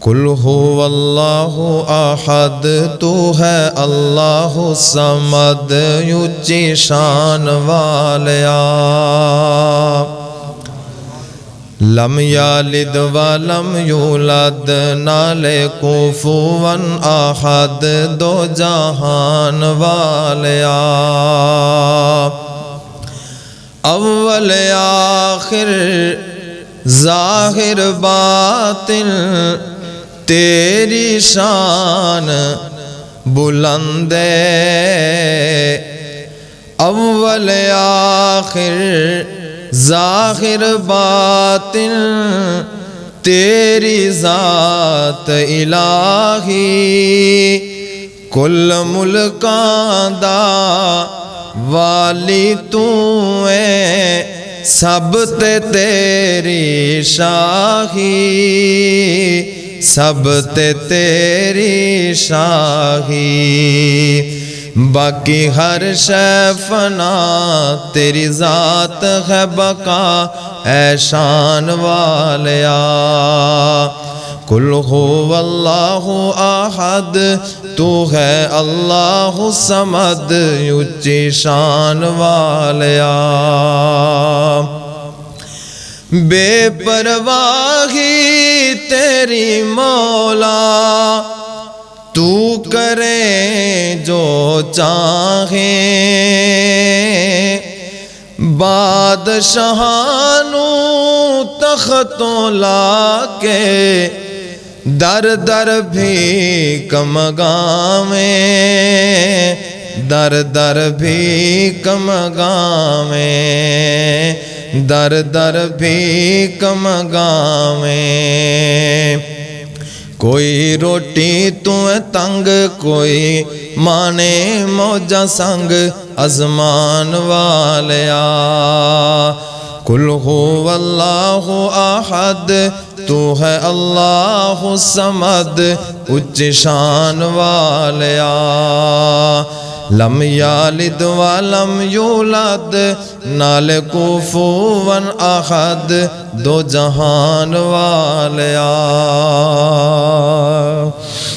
قل هو اللہ احد تو ہے اللہ صمد اونچی شان والیا لم یلد ولم یولد نالے کفوا احد دو جہان والیا اول آخر ظاہر باطن تیری شان بلند ہے اول آخر ظاہر باطن تیری ذات الہی کل ملکاں دا والی تو ہے سب تے تیری شاہی سب تے تیری شاہی باقی ہر شے فنا تیری ذات ہے بقا اے شان والیا قل هو اللہ احد تو ہے اللہ صمد اونچی شان والیا بے پرواہی تیری مولا تو کرے جو چاہے بادشاہانو تختوں لا کے در در بھی کمگاویں در در بھی کمگاویں در در بھی کمگاویں کوئی روٹی تو تنگ کوئی مانے موجہ سنگ ازمان والیا قل هو اللہ احد تو ہے اللہ صمد اونچ شان والیا لم یلد ولم یولد نال کفوا احد دو جہان والیا